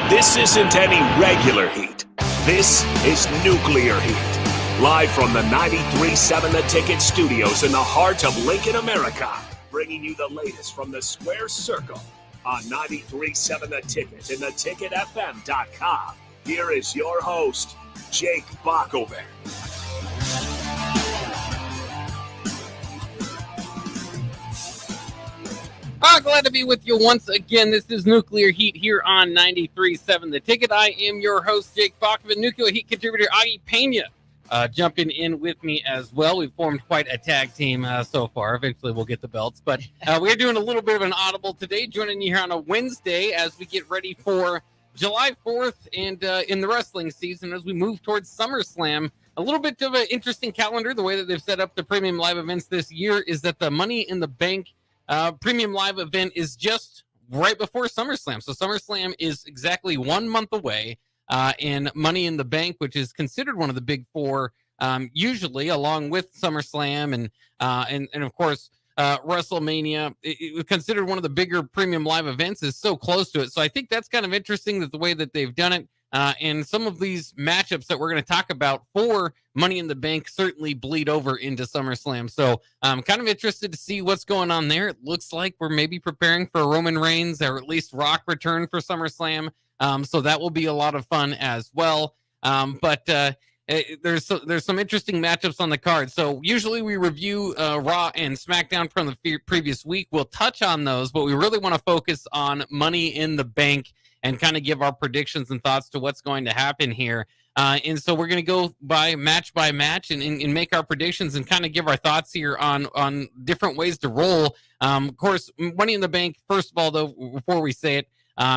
This isn't any regular heat. This is nuclear heat. Live from the 93.7 The Ticket studios in the heart of Lincoln, America. Bringing you the latest from the Square Circle on 93.7 The Ticket and theticketfm.com. Here is your host, Jake Bockelman. Glad to be with you once again. This is Nuclear Heat here on 93.7 The Ticket. I am your host, Jake Bockelman. Nuclear Heat contributor Augie Pena jumping in with me as well. We've formed quite a tag team so far. Eventually we'll get the belts. But we're doing a little bit of an audible today, joining you here on a Wednesday as we get ready for July 4th and in the wrestling season as we move towards SummerSlam. A little bit of an interesting calendar. The way that they've set up the premium live events this year is that the Money in the Bank premium live event is just right before SummerSlam. So SummerSlam is exactly 1 month away, and Money in the Bank, which is considered one of the big four, usually along with SummerSlam and of course WrestleMania, it considered one of the bigger premium live events, is so close to it. So I think that's kind of interesting that the way that they've done it. And some of these matchups that we're going to talk about for Money in the Bank certainly bleed over into SummerSlam. So I'm kind of interested to see what's going on there. It looks like we're maybe preparing for a Roman Reigns or at least Rock return for SummerSlam. So that will be a lot of fun as well. But there's some interesting matchups on the card. So usually we review Raw and SmackDown from the previous week. We'll touch on those, but we really want to focus on Money in the Bank and kind of give our predictions and thoughts to what's going to happen here. And so we're going to go by match and make our predictions and kind of give our thoughts here on different ways to roll. Of course, Money in the Bank, first of all, though, before we say it,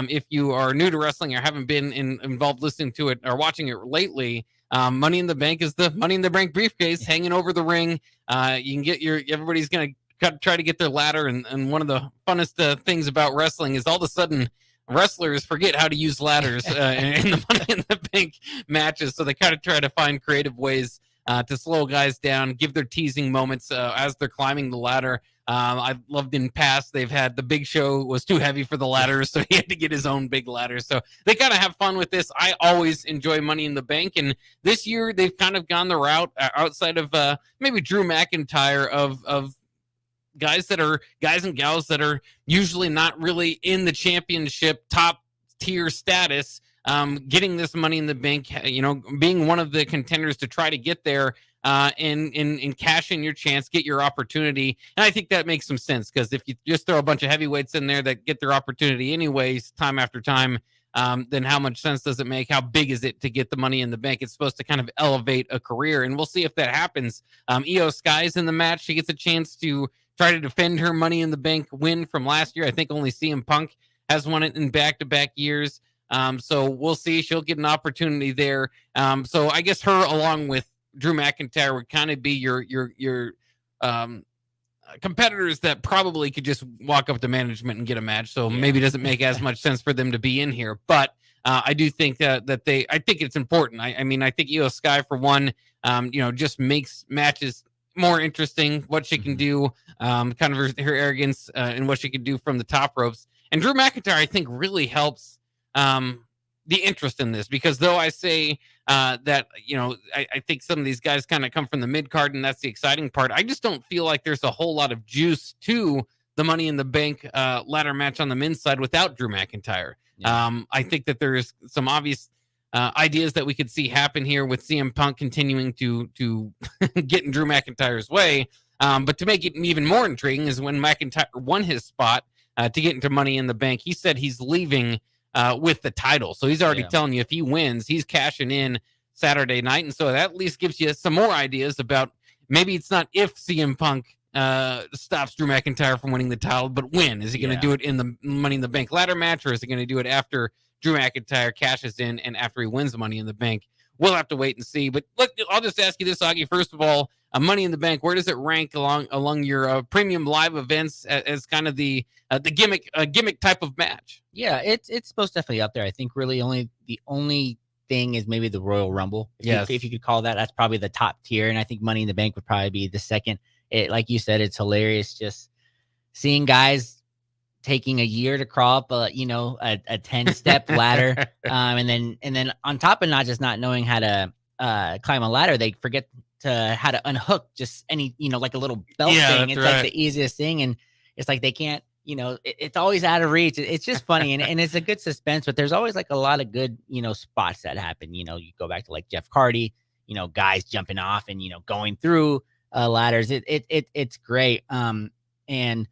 if you are new to wrestling or haven't been involved listening to it or watching it lately, Money in the Bank is the Money in the Bank briefcase hanging over the ring. You can get everybody's going to try to get their ladder. And one of the funnest things about wrestling is all of a sudden wrestlers forget how to use ladders in the Money in the Bank matches. So they kind of try to find creative ways to slow guys down, give their teasing moments as they're climbing the ladder. I've loved in past, they've had the Big Show was too heavy for the ladder, so he had to get his own big ladder. So they kind of have fun with this. I always enjoy Money in the Bank. And this year they've kind of gone the route outside of maybe Drew McIntyre of guys and gals that are usually not really in the championship top tier status, getting this Money in the Bank, being one of the contenders to try to get there and cash in your chance, get your opportunity. And I think that makes some sense, because if you just throw a bunch of heavyweights in there that get their opportunity anyways, time after time, then how much sense does it make? How big is it to get the Money in the Bank? It's supposed to kind of elevate a career, and we'll see if that happens. Io Sky's in the match. She gets a chance to try to defend her Money in the Bank win from last year. I think only CM Punk has won it in back-to-back years. So we'll see. She'll get an opportunity there. So I guess her, along with Drew McIntyre, would kind of be your competitors that probably could just walk up to management and get a match. So maybe it doesn't make as much sense for them to be in here. But I do think that I think it's important. I mean, I think Io Sky, for one, just makes matches more interesting, what she can do, kind of her arrogance and what she can do from the top ropes. And Drew McIntyre, I think, really helps the interest in this, because though I say that, I think some of these guys kind of come from the mid card, and that's the exciting part, I just don't feel like there's a whole lot of juice to the Money in the Bank ladder match on the men's side without Drew McIntyre. Yeah. I think that there's some obvious ideas that we could see happen here with CM Punk continuing to get in Drew McIntyre's way. But to make it even more intriguing is when McIntyre won his spot to get into Money in the Bank, he said he's leaving with the title. So he's already telling you if he wins, he's cashing in Saturday night. And so that at least gives you some more ideas about maybe it's not if CM Punk stops Drew McIntyre from winning the title, but when. Is he going to do it in the Money in the Bank ladder match, or is he going to do it after Drew McIntyre cashes in and after he wins the Money in the Bank? We'll have to wait and see. But look, I'll just ask you this, Augie. First of all, Money in the Bank, where does it rank along your premium live events as kind of the gimmick type of match? Yeah, it's most definitely up there. I think really the only thing is maybe the Royal Rumble. If you could call that, that's probably the top tier. And I think Money in the Bank would probably be the second. Like you said, it's hilarious just seeing guys taking a year to crawl up a 10-step ladder. And then on top of not knowing how to climb a ladder, they forget how to unhook just any, like a little belt thing. It's like the easiest thing. And it's like they can't, it's always out of reach. It's just funny. And it's a good suspense, but there's always like a lot of good, spots that happen. You go back to like Jeff Hardy, guys jumping off and, going through ladders. It's great. And,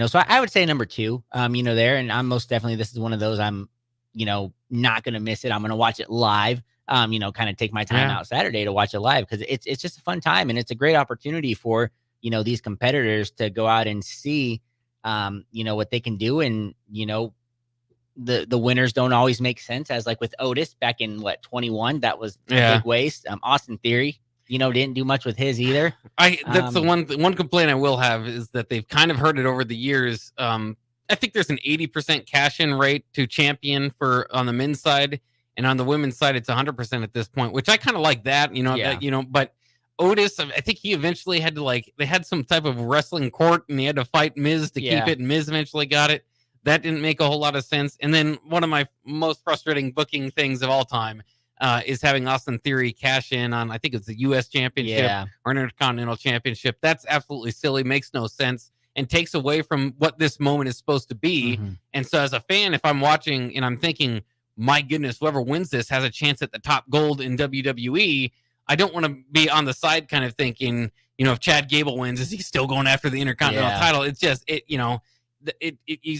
so I would say number 2, there, and I'm most definitely, this is one of those I'm, not going to miss it. I'm going to watch it live, kind of take my time out Saturday to watch it live because it's just a fun time. And it's a great opportunity for, these competitors to go out and see, what they can do. And, the winners don't always make sense, as like with Otis back in 21, that was a big waste. Austin Theory, didn't do much with his either. That's the one complaint I will have is that they've kind of heard it over the years. I think there's an 80% cash-in rate to champion on the men's side, and on the women's side, it's 100% at this point, which I kind of like that, but Otis, I think he eventually had to they had some type of wrestling court and he had to fight Miz to keep it, and Miz eventually got it. That didn't make a whole lot of sense. And then one of my most frustrating booking things of all time is having Austin Theory cash in on, I think it's the U.S. Championship or Intercontinental Championship. That's absolutely silly, makes no sense, and takes away from what this moment is supposed to be. Mm-hmm. And so as a fan, if I'm watching and I'm thinking, my goodness, whoever wins this has a chance at the top gold in WWE, I don't want to be on the side kind of thinking, if Chad Gable wins, is he still going after the Intercontinental title? It's just,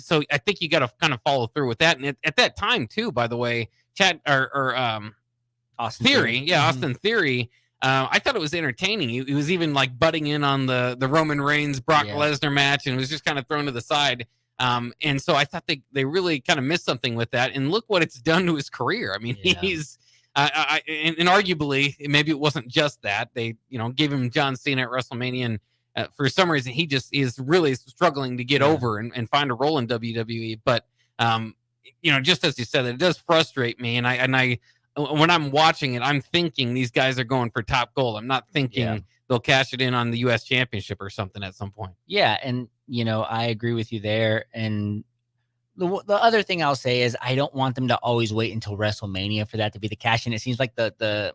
so I think you got to kind of follow through with that. And at that time too, by the way, Austin Theory. Austin Theory. I thought it was entertaining. He was even butting in on the Roman Reigns Brock Lesnar match, and was just kind of thrown to the side. And so I thought they really kind of missed something with that. And look what it's done to his career. I mean, he's and arguably maybe it wasn't just that they gave him John Cena at WrestleMania, and for some reason he just is really struggling to get over and find a role in WWE. But just as you said, it does frustrate me, and I when I'm watching it, I'm thinking these guys are going for top gold. I'm not thinking they'll cash it in on the U.S. Championship or something at some point. Yeah, and I agree with you there. And the other thing I'll say is I don't want them to always wait until WrestleMania for that to be the cash in. It seems like the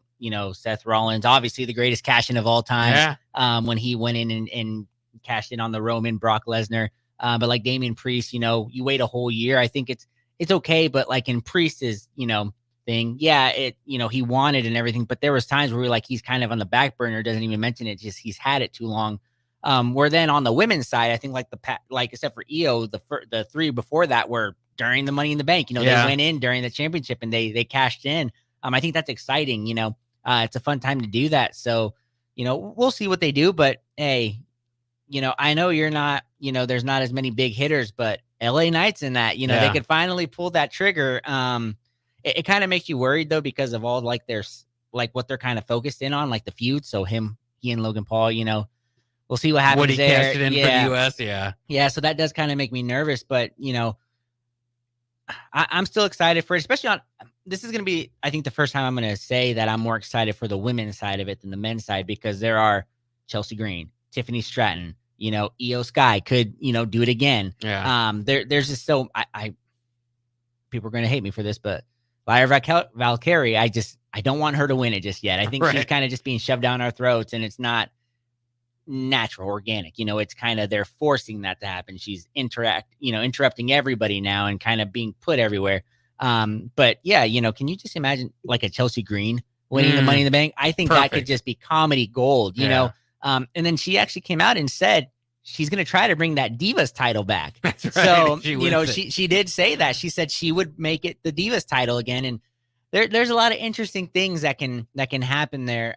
Seth Rollins, obviously the greatest cash in of all time, when he went in and cashed in on the Roman Brock Lesnar. But like Damian Priest, you wait a whole year. I think it's okay, but like in Priest's thing, he wanted and everything, but there was times where he's kind of on the back burner, doesn't even mention it, just he's had it too long. Where then on the women's side, I think except for Io, the 3 before that were during the Money in the Bank. They went in during the championship and they cashed in. I think that's exciting. It's a fun time to do that. So, we'll see what they do. But hey, I know you're not. There's not as many big hitters, but LA Knight's in that. They could finally pull that trigger. It kind of makes you worried though because of all their what they're kind of focused in on, like the feud. So he and Logan Paul. We'll see what happens. Would he there. cash it in for the U.S.? Yeah. So that does kind of make me nervous, but I'm still excited for it, especially on. This is going to be, I think, the first time I'm going to say that I'm more excited for the women's side of it than the men's side, because there are Chelsea Green, Tiffany Stratton, Io Sky could, do it again. Yeah. There's just so people are going to hate me for this, but Lyra Valkyrie, I don't want her to win it just yet. I think she's kind of just being shoved down our throats, and it's not natural, organic. It's kind of they're forcing that to happen. She's interrupting everybody now and kind of being put everywhere. But yeah, can you just imagine like a Chelsea Green winning the Money in the Bank? I think that could just be comedy gold, and then she actually came out and said she's going to try to bring that Divas title back. That's right. So, she did say that. She said she would make it the Divas title again. And there's a lot of interesting things that can happen there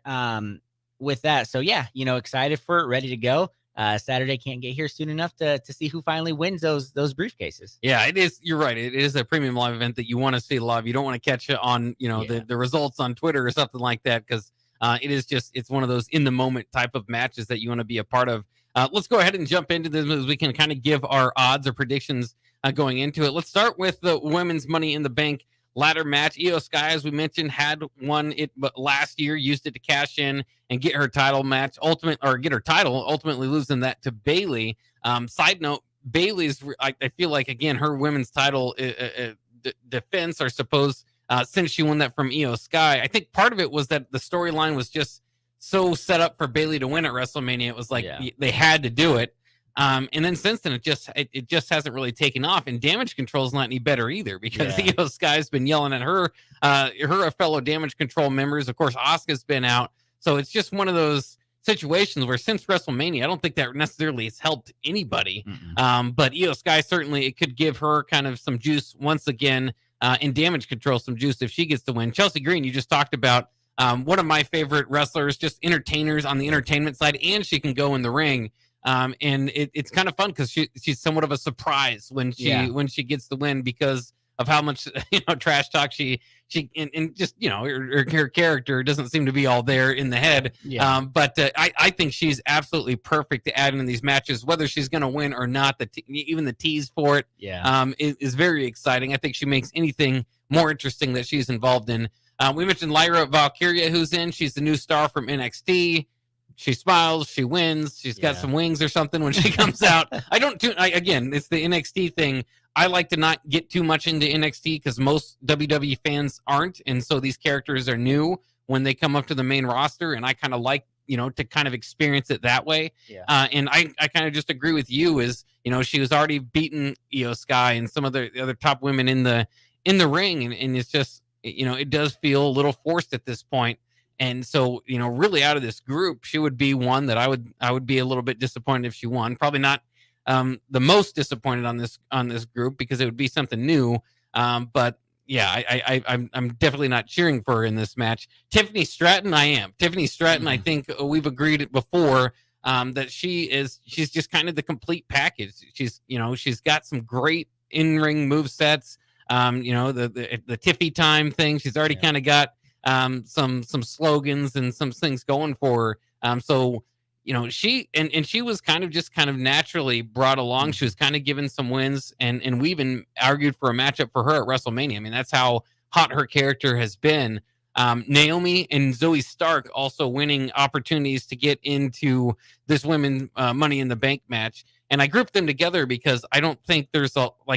with that. So yeah, excited for it, ready to go. Saturday can't get here soon enough to see who finally wins those briefcases. Yeah, it is. You're right. It is a premium live event that you want to see live. You don't want to catch it on, the results on Twitter or something like that, because it's one of those in the moment type of matches that you want to be a part of. Let's go ahead and jump into this as we can kind of give our odds or predictions going into it. Let's start with the women's Money in the Bank ladder match. Io Sky, as we mentioned, had won it but last year, used it to cash in and get her title match, ultimately losing that to Bayley. Side note, Bailey's, I feel like, again, her women's title defense, or supposed, since she won that from Io Sky, I think part of it was that the storyline was just so set up for Bailey to win at WrestleMania. It was like they had to do it. And then since then, it just hasn't really taken off. And Damage Control's not any better either, because Io Sky's been yelling at her fellow Damage Control members. Of course, Asuka's been out. So it's just one of those situations where since WrestleMania, I don't think that necessarily has helped anybody. But Io Sky, certainly it could give her kind of some juice once again, in Damage Control, some juice if she gets to win. Chelsea Green, you just talked about, one of my favorite wrestlers, just entertainers on the entertainment side, and she can go in the ring. And it's kind of fun because she's somewhat of a surprise when she gets the win, because of how much trash talk she and just her character doesn't seem to be all there in the head. But I think she's absolutely perfect to add in these matches, whether she's going to win or not. Even the tease for it is very exciting. I think she makes anything more interesting that she's involved in. We mentioned Lyra Valkyria, who's in. She's the new star from NXT. She smiles, she wins, she's got some wings or something when she comes out. Again, it's the NXT thing. I like to not get too much into NXT because most WWE fans aren't. And so these characters are new when they come up to the main roster. And I kind of like, to kind of experience it that way. And I kind of just agree with you is, she was already beaten Io Sky and some of the other top women in the ring. And it's just, it does feel a little forced at this point. And so, really out of this group, she would be one that I would be a little bit disappointed if she won. Probably not the most disappointed on this group, because it would be something new. But yeah, I'm definitely not cheering for her in this match. Tiffany Stratton, I am. Tiffany Stratton, I think we've agreed before that she's just kind of the complete package. She's got some great in-ring move sets. The Tiffy time thing. She's already kind of got some slogans and some things going for her. So she was kind of naturally brought along. She was kind of given some wins, and we even argued for a matchup for her at WrestleMania. I mean, that's how hot her character has been. Naomi and Zoe Stark also winning opportunities to get into this women Money in the Bank match. And I grouped them together because I don't think there's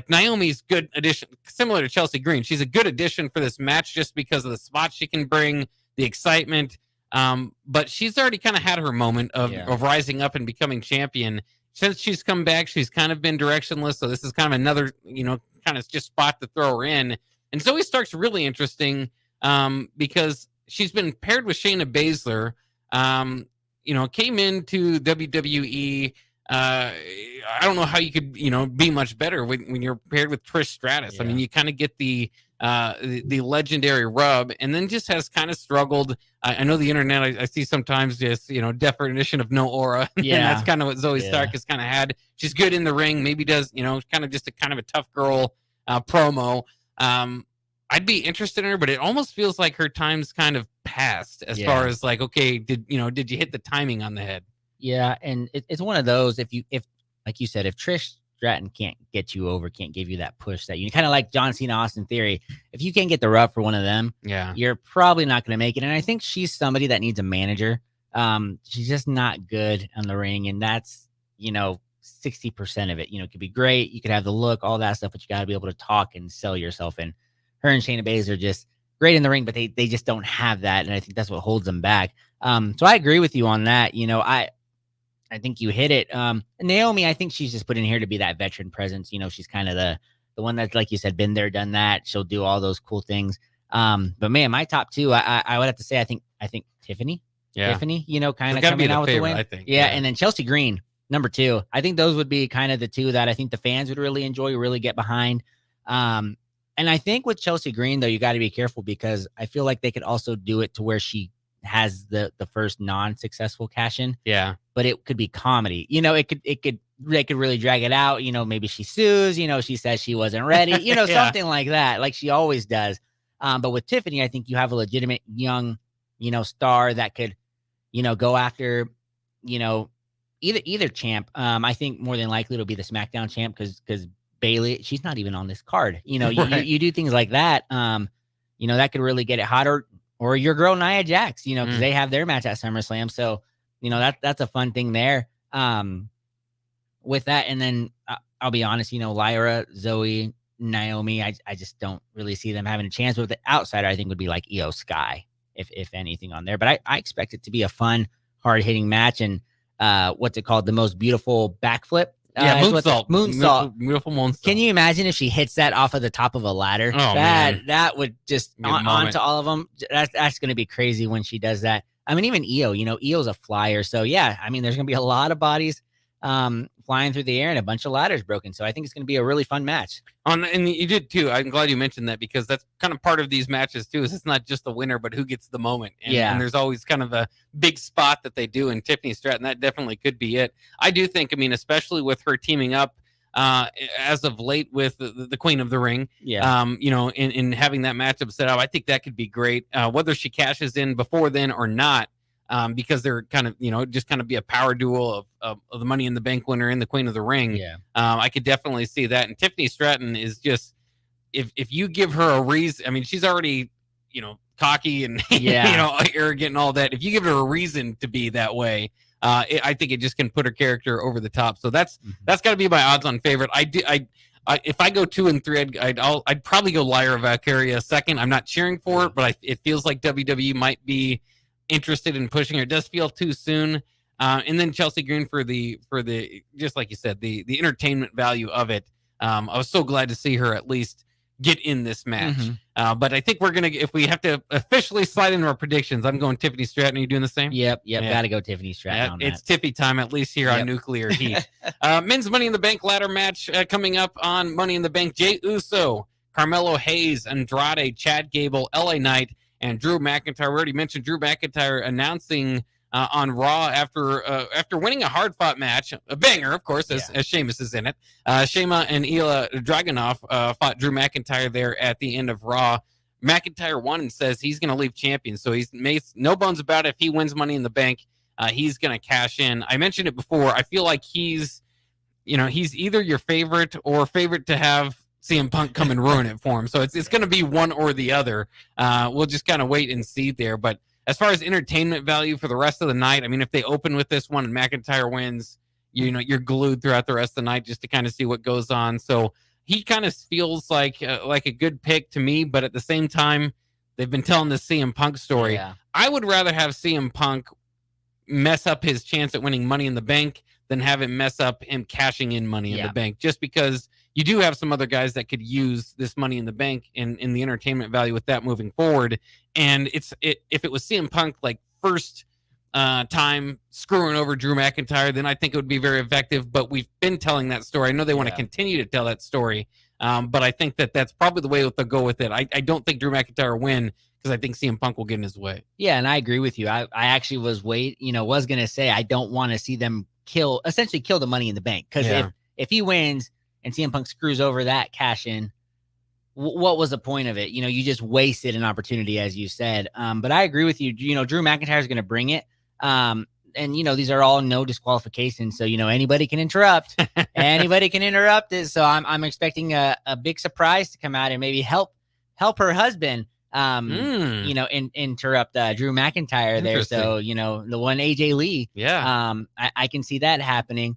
Naomi's good addition, similar to Chelsea Green. She's a good addition for this match just because of the spots she can bring, the excitement. But she's already kind of had her moment of rising up and becoming champion. Since she's come back, she's kind of been directionless. So this is kind of another, kind of just spot to throw her in. And Zoe Stark's really interesting because she's been paired with Shayna Baszler. Came into WWE. I don't know how you could, be much better when you're paired with Trish Stratus. I mean, you kind of get the legendary rub, and then just has kind of struggled. I know the internet, I see sometimes just, definition of no aura. And that's kind of what Zoe Stark has kind of had. She's good in the ring, maybe does, kind of just a kind of a tough girl promo. I'd be interested in her, but it almost feels like her time's kind of passed as far as okay, did you hit the timing on the head? Yeah, and it's one of those, if like you said, if Trish Stratton can't get you over, can't give you that push that you kind of like John Cena, Austin Theory, if you can't get the rub for one of them, you're probably not going to make it. And I think she's somebody that needs a manager. She's just not good on the ring, and that's 60% of it. It could be great, you could have the look, all that stuff, but you got to be able to talk and sell yourself. And her and Shayna Baszler are just great in the ring, but they just don't have that, and I think that's what holds them back. So I agree with you on that. I think you hit it. Naomi, I think she's just put in here to be that veteran presence. She's kind of the one that's, like you said, been there, done that. She'll do all those cool things. But man, my top two, I would have to say, I think Tiffany. Yeah. Tiffany, kind of coming out with the win. I think. Yeah, and then Chelsea Green, number two. I think those would be kind of the two that I think the fans would really enjoy, really get behind. And I think with Chelsea Green, though, you got to be careful because I feel like they could also do it to where she has the first non-successful cash in. Yeah. But it could be comedy. They could really drag it out. Maybe she sues, she says she wasn't ready, something like that, like she always does. But with Tiffany, I think you have a legitimate young, star that could, go after, either champ. I think more than likely it'll be the SmackDown champ because Bailey, she's not even on this card. Right. you do things like that. That could really get it hotter. Or your girl Nia Jax, because they have their match at SummerSlam. So, that's a fun thing there. With that, and then I'll be honest, Lyra, Zoe, Naomi, I just don't really see them having a chance. But the outsider, I think, would be like Io Sky, if anything on there. But I expect it to be a fun, hard-hitting match. And what's it called? The most beautiful backflip. Moonsault. Beautiful moonsault. Can you imagine if she hits that off of the top of a ladder? Oh, man. That would just onto all of them. That's going to be crazy when she does that. I mean, even Io, Io's a flyer. So, yeah, I mean, there's going to be a lot of bodies flying through the air and a bunch of ladders broken. So I think it's going to be a really fun match. And you did too. I'm glad you mentioned that, because that's kind of part of these matches too, is it's not just the winner, but who gets the moment. And there's always kind of a big spot that they do, and Tiffany Stratton, that definitely could be it. I do think, I mean, especially with her teaming up as of late with the Queen of the Ring, in having that matchup set up, I think that could be great. Whether she cashes in before then or not, because they're kind of, just kind of be a power duel of the Money in the Bank winner and the Queen of the Ring. Yeah. I could definitely see that. And Tiffany Stratton is just, if you give her a reason, I mean, she's already, cocky and, arrogant and all that. If you give her a reason to be that way, I think it just can put her character over the top. So that's got to be my odds-on favorite. If I go 2 and 3, I'd probably go Lyra Valkyria second. I'm not cheering for it, but it feels like WWE might be interested in pushing her. It does feel too soon. And then Chelsea Green for the just like you said, the entertainment value of it. I was so glad to see her at least get in this match. But I think we're gonna, if we have to officially slide into our predictions, I'm going Tiffany Stratton. Are you doing the same? Yep. Gotta go Tiffany Stratton on that. It's Tiffy time, at least here on Nuclear Heat. Men's Money in the Bank ladder match coming up on Money in the Bank. Jey Uso, Carmelo Hayes, Andrade, Chad Gable, LA Knight, and Drew McIntyre. We already mentioned Drew McIntyre announcing on Raw after winning a hard-fought match, a banger, of course, as Sheamus is in it. Shayna and Ilya Dragunov fought Drew McIntyre there at the end of Raw. McIntyre won and says he's going to leave champion, so he's made no bones about it. If he wins Money in the Bank, he's going to cash in. I mentioned it before. I feel like he's either your favorite or favorite to have CM Punk come and ruin it for him. So it's going to be one or the other. We'll just kind of wait and see there. But as far as entertainment value for the rest of the night, I mean, if they open with this one and McIntyre wins, you're glued throughout the rest of the night just to kind of see what goes on. So he kind of feels like a good pick to me, but at the same time, they've been telling the CM Punk story. Yeah. I would rather have CM Punk mess up his chance at winning Money in the Bank than have him mess up him cashing in Money in the Bank, just because you do have some other guys that could use this Money in the Bank in the entertainment value with that moving forward. And if it was CM Punk like first time screwing over Drew McIntyre, then I think it would be very effective. But we've been telling that story. I know they want to continue to tell that story, but I think that's probably the way they'll go with it. I don't think Drew McIntyre will win, because I think CM Punk will get in his way. Yeah, and I agree with you. I actually was going to say I don't want to see them essentially kill the Money in the Bank, because if he wins and CM Punk screws over that cash in, what was the point of it? You just wasted an opportunity, as you said. But I agree with you. Drew McIntyre is going to bring it. And these are all no disqualifications. So, anybody can interrupt. Anybody can interrupt it. So I'm expecting a big surprise to come out and maybe help her husband, interrupt Drew McIntyre there. So, the one AJ Lee. Yeah. I can see that happening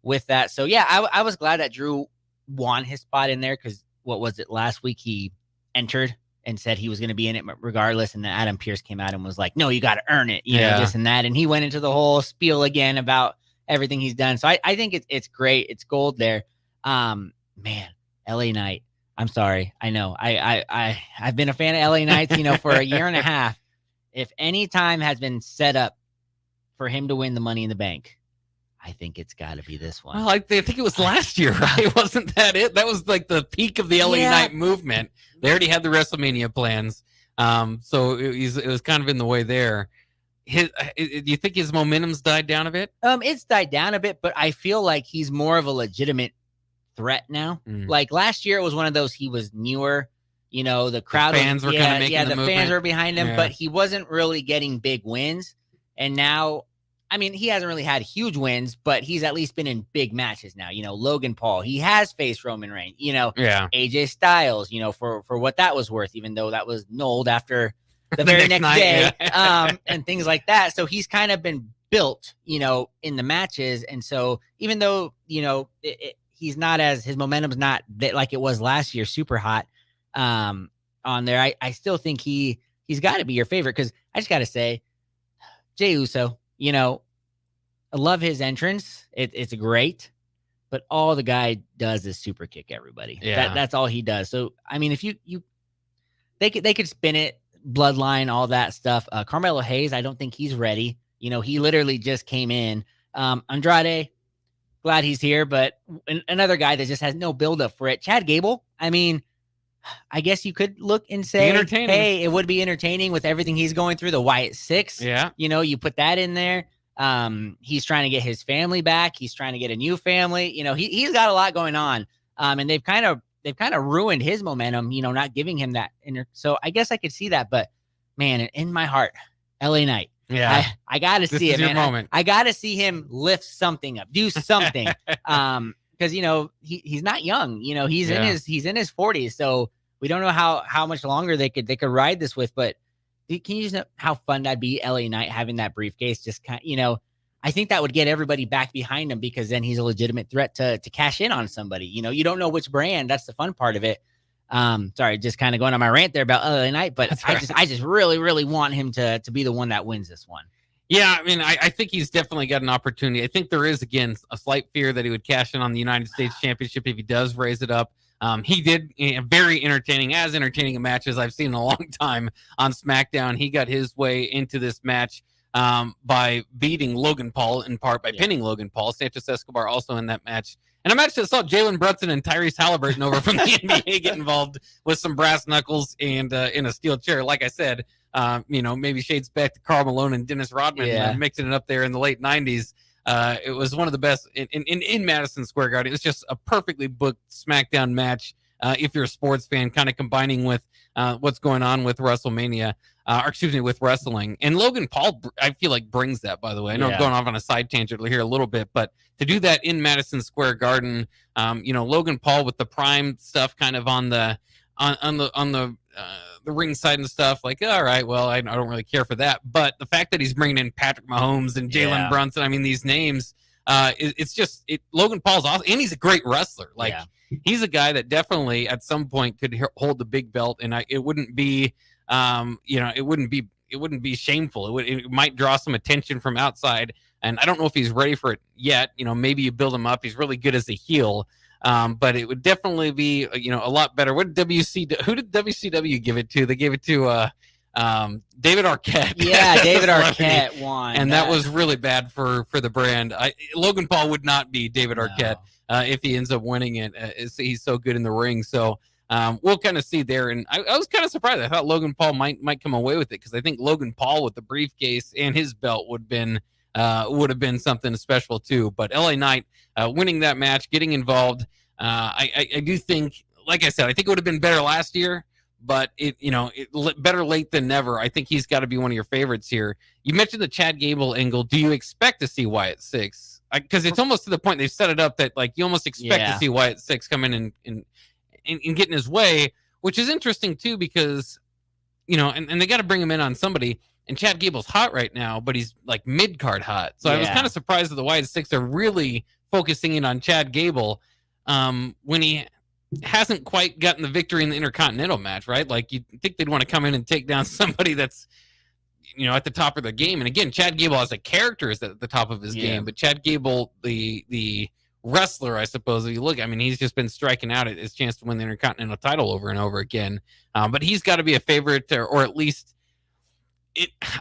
with that. So, yeah, I was glad that Drew won his spot in there, because what was it, last week he entered and said he was going to be in it regardless, and then Adam Pearce came out and was like, no, you got to earn it, this and that, and he went into the whole spiel again about everything he's done. So I think it's great. It's gold there. Man, LA Knight, I'm sorry, I know I've been a fan of LA Knights for a year and a half. If any time has been set up for him to win the Money in the Bank, I think it's got to be this one. Well, I think it was last year, right? Wasn't that it? That was like the peak of the LA Knight movement. They already had the WrestleMania plans, so it was kind of in the way there. Do you think his momentum's died down a bit? It's died down a bit, but I feel like he's more of a legitimate threat now. Like last year, it was one of those, he was newer. The crowd, the fans were kind of making the movement. Fans were behind him, but he wasn't really getting big wins. And now, I mean, he hasn't really had huge wins, but he's at least been in big matches now. Logan Paul, he has faced Roman Reigns, AJ Styles, for what that was worth, even though that was nulled after the very next day, and things like that. So he's kind of been built, in the matches. And so even though, he's not as his momentum's not like it was last year, super hot on there. I still think he's got to be your favorite because I just got to say, Jey Uso, I love his entrance. It's great, but all the guy does is super kick everybody. Yeah. That's all he does. So I mean, if they could spin it, bloodline, all that stuff. Carmelo Hayes, I don't think he's ready. He literally just came in. Andrade, glad he's here, but another guy that just has no buildup for it. Chad Gable, I mean, I guess you could look and say, hey, it would be entertaining with everything he's going through. The Wyatt Six, Yeah. You put that in there. He's trying to get his family back. He's trying to get a new family. He's got a lot going on. And they've kind of ruined his momentum, not giving him that so I guess I could see that, but man, in my heart, LA Knight. Yeah. I gotta see it, man. Moment. I gotta see him lift something up, do something. Because he's not young. He's in his 40s, so we don't know how much longer they could ride this with. But can you just know how fun that'd be? LA Knight having that briefcase, just kind of, I think that would get everybody back behind him because then he's a legitimate threat to cash in on somebody. You don't know which brand. That's the fun part of it. Sorry, just kind of going on my rant there about LA Knight, but I just really, really want him to be the one that wins this one. Yeah, I mean, I think he's definitely got an opportunity. I think there is, again, a slight fear that he would cash in on the United States Championship if he does raise it up. He did very entertaining a match as I've seen in a long time on SmackDown. He got his way into this match by beating Logan Paul, in part by pinning Logan Paul. Santos Escobar also in that match. And a match that saw Jalen Brunson and Tyrese Halliburton over from the NBA get involved with some brass knuckles and in a steel chair. Like I said, maybe shades back to Karl Malone and Dennis Rodman mixing it up there in the late 90s. It was one of the best in Madison Square Garden. It was just a perfectly booked SmackDown match. If you're a sports fan, kind of combining with what's going on with WrestleMania, with wrestling. And Logan Paul, I feel like, brings that, by the way. I know I'm going off on a side tangent here a little bit, but to do that in Madison Square Garden, Logan Paul with the Prime stuff kind of on the ring side and stuff, like, all right, well, I don't really care for that. But the fact that he's bringing in Patrick Mahomes and Jalen Brunson, I mean, these names, Logan Paul's awesome, and he's a great wrestler. Like, he's a guy that definitely at some point could hold the big belt, and it wouldn't be, it wouldn't be shameful. It might draw some attention from outside, and I don't know if he's ready for it yet. Maybe you build him up. He's really good as a heel. But it would definitely be, a lot better. Who did WCW give it to? They gave it to David Arquette. Yeah, David Arquette won. And that was really bad for the brand. Logan Paul would not be David Arquette if he ends up winning it. He's so good in the ring. So we'll kind of see there. And I was kind of surprised. I thought Logan Paul might come away with it because I think Logan Paul with the briefcase and his belt would have been something special too. But LA Knight winning that match, getting involved. I do think, like I said, I think it would have been better last year, but better late than never. I think he's got to be one of your favorites here. You mentioned the Chad Gable angle. Do you expect to see Wyatt Six? Because it's almost to the point they've set it up that like you almost expect to see Wyatt Six come in and get in his way, which is interesting too because and they got to bring him in on somebody. And Chad Gable's hot right now, but he's like mid-card hot. So I was kind of surprised that the Wyatt Six are really focusing in on Chad Gable when he hasn't quite gotten the victory in the Intercontinental match, right? Like you'd think they'd want to come in and take down somebody that's, at the top of the game. And again, Chad Gable as a character is at the top of his game, but Chad Gable, the wrestler, I suppose, if you look, I mean, he's just been striking out at his chance to win the Intercontinental title over and over again. But he's got to be a favorite or at least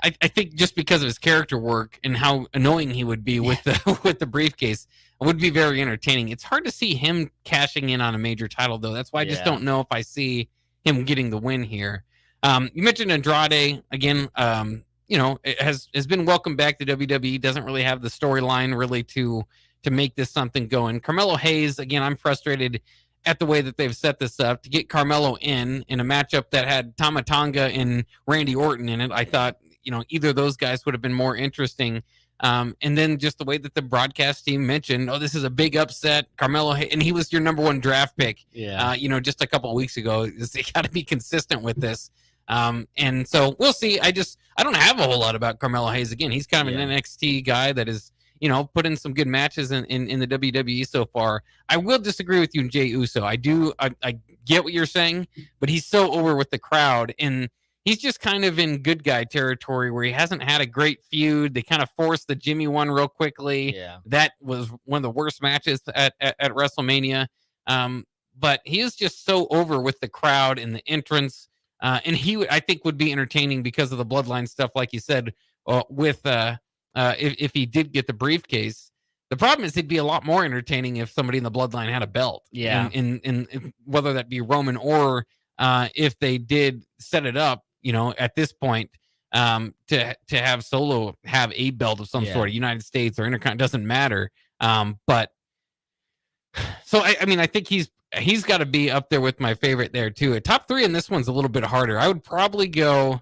I think just because of his character work and how annoying he would be with the briefcase, it would be very entertaining. It's hard to see him cashing in on a major title, though. That's why I just don't know if I see him getting the win here. You mentioned Andrade again. It has been welcomed back to WWE. Doesn't really have the storyline really to make this something going. Carmelo Hayes, again, I'm frustrated at the way that they've set this up to get Carmelo in a matchup that had Tama Tonga and Randy Orton in it. I thought, either of those guys would have been more interesting. And then just the way that the broadcast team mentioned, this is a big upset. Carmelo, and he was your number one draft pick, just a couple of weeks ago. They got to be consistent with this. And so we'll see. I don't have a whole lot about Carmelo Hayes. Again, he's kind of an NXT guy that is put in some good matches in the WWE so far. I will disagree with you, Jey Uso. I get what you're saying, but he's so over with the crowd, and he's just kind of in good guy territory where he hasn't had a great feud. They kind of forced the Jimmy one real quickly. Yeah. That was one of the worst matches at WrestleMania. But he is just so over with the crowd and the entrance. And I think, would be entertaining because of the bloodline stuff, like you said, if he did get the briefcase. The problem is he'd be a lot more entertaining if somebody in the bloodline had a belt. Yeah. In whether that be Roman or if they did set it up, at this point, to have Solo have a belt of some sort, United States or Intercontinental, doesn't matter. But so I mean, I think he's got to be up there with my favorite there too. A top 3 in this one's a little bit harder. I'd probably go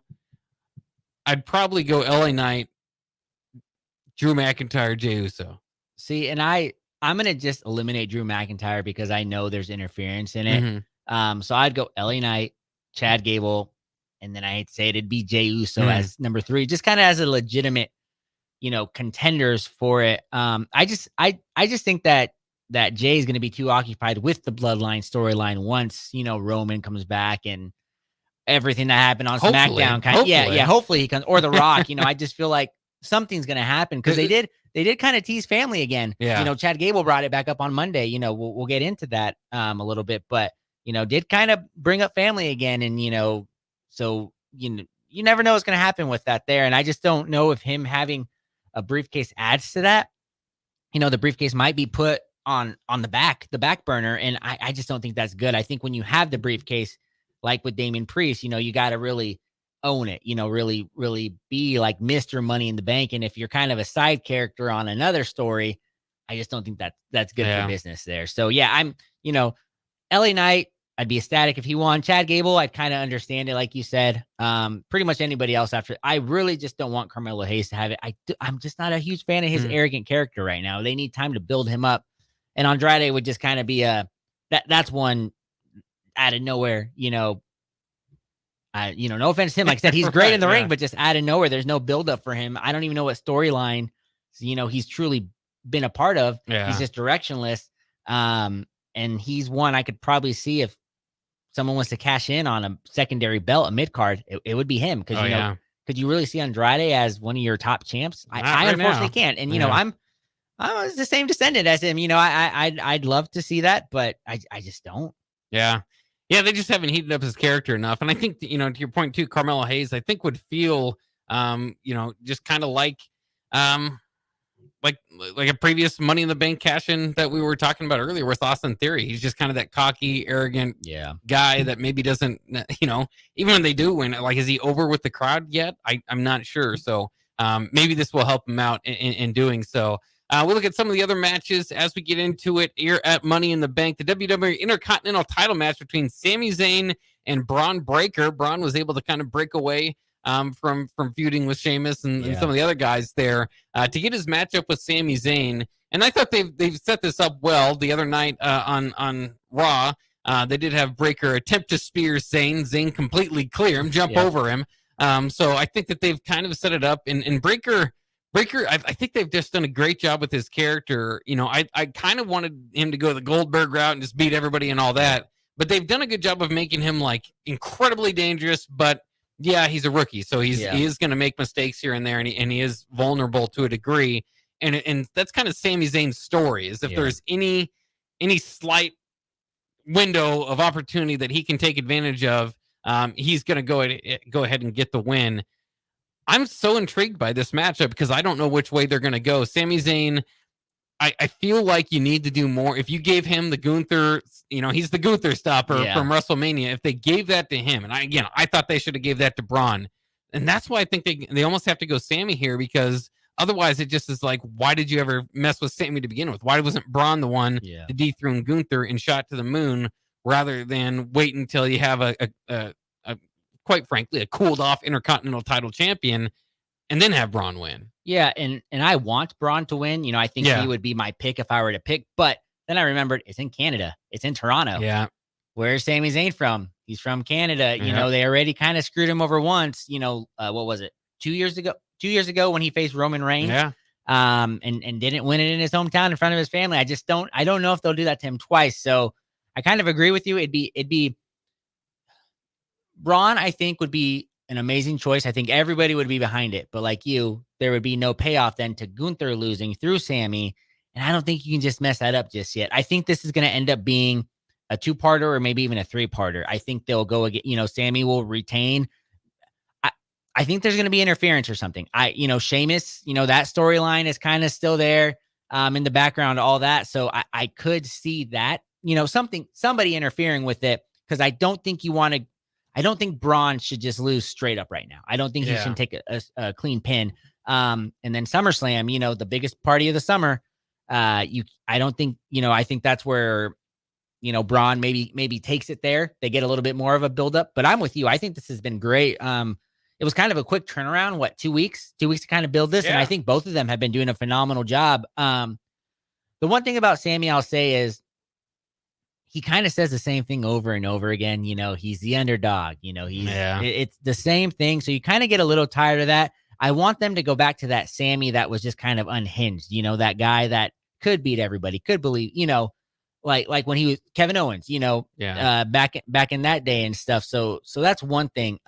LA Knight, Drew McIntyre, Jey Uso. See, and I'm gonna just eliminate Drew McIntyre because I know there's interference in it. Mm-hmm. So I'd go LA Knight, Chad Gable, and then I hate to say it'd be Jey Uso as number 3, just kind of as a legitimate, contenders for it. I just think that Jay is going to be too occupied with the bloodline storyline once, Roman comes back and everything that happened on SmackDown. Hopefully he comes, or The Rock. I just feel like something's going to happen because they did kind of tease family again. Yeah. Chad Gable brought it back up on Monday. We'll get into that a little bit, but did kind of bring up family again, and so you never know what's going to happen with that there. And I just don't know if him having a briefcase adds to that. The briefcase might be put on the back burner, and I just don't think that's good. I think when you have the briefcase, like with Damian Priest, you got to really own it, really, really be like Mr. Money in the Bank. And if you're kind of a side character on another story, I just don't think that's good for business there. So yeah, I'm, LA Knight, I'd be ecstatic if he won. Chad Gable, I'd kind of understand it, like you said. Pretty much anybody else after. I really just don't want Carmelo Hayes to have it. I'm just not a huge fan of his arrogant character right now. They need time to build him up. And Andrade would just kind of be that's one out of nowhere, no offense to him. Like I said, he's great in the ring, but just out of nowhere, there's no buildup for him. I don't even know what storyline, he's truly been a part of. Yeah. He's just directionless. And he's one I could probably see if someone wants to cash in on a secondary belt, a mid card, it would be him. Because, could you really see Andrade as one of your top champs? I unfortunately can't. And, I'm the same descendant as him. I'd love to see that, but I just don't. Yeah. Yeah, they just haven't heated up his character enough. And I think, to your point too, Carmelo Hayes, I think would feel, just kind of like a previous Money in the Bank cash-in that we were talking about earlier with Austin Theory. He's just kind of that cocky, arrogant guy that maybe doesn't, even when they do win, like, is he over with the crowd yet? I'm not sure. So maybe this will help him out in doing so. We'll look at some of the other matches as we get into it here at Money in the Bank. The WWE Intercontinental title match between Sami Zayn and Braun Breaker. Braun was able to kind of break away from feuding with Sheamus and some of the other guys there to get his matchup with Sami Zayn. And I thought they've set this up well the other night on Raw. They did have Breaker attempt to spear Zayn. Zayn completely clear him, jump over him. So I think that they've kind of set it up. And Breaker, I think they've just done a great job with his character. I kind of wanted him to go the Goldberg route and just beat everybody and all that. But they've done a good job of making him like incredibly dangerous. But yeah, he's a rookie, so he is going to make mistakes here and there, and he is vulnerable to a degree. And that's kind of Sami Zayn's story. Is if there's any slight window of opportunity that he can take advantage of, he's going to go ahead and get the win. I'm so intrigued by this matchup because I don't know which way they're going to go. Sami Zayn, I feel like you need to do more. If you gave him the Gunther, he's the Gunther stopper from WrestleMania. If they gave that to him, and I thought they should have gave that to Braun. And that's why I think they almost have to go Sami here, because otherwise it just is like, why did you ever mess with Sami to begin with? Why wasn't Braun the one to dethrone Gunther and shot to the moon rather than wait until you have a quite frankly, a cooled off Intercontinental title champion and then have Braun win? Yeah. And I want Braun to win. I think he would be my pick if I were to pick, but then I remembered it's in Canada. It's in Toronto. Yeah. Where's Sami Zayn from? He's from Canada. They already kind of screwed him over once, what was it? 2 years ago when he faced Roman Reigns. Yeah. and didn't win it in his hometown in front of his family. I don't know if they'll do that to him twice. So I kind of agree with you. It'd be Braun, I think, would be an amazing choice. I think everybody would be behind it. But like you, there would be no payoff then to Gunther losing through Sammy. And I don't think you can just mess that up just yet. I think this is going to end up being a 2-parter or maybe even a 3-parter. I think they'll go again. Sammy will retain. I think there's going to be interference or something. Sheamus, that storyline is kind of still there in the background, all that. So I could see that, somebody interfering with it, because I don't think Braun should just lose straight up right now. I don't think he should take a clean pin. And then SummerSlam, the biggest party of the summer. I think that's where, Braun maybe takes it there. They get a little bit more of a buildup, but I'm with you. I think this has been great. It was kind of a quick turnaround. 2 weeks? 2 weeks to kind of build this. Yeah. And I think both of them have been doing a phenomenal job. The one thing about Sammy I'll say is he kind of says the same thing over and over again. He's the underdog. It's the same thing. So you kind of get a little tired of that. I want them to go back to that Sammy that was just kind of unhinged. That guy that could beat everybody, could believe, like when he was Kevin Owens, back in that day and stuff. So that's one thing.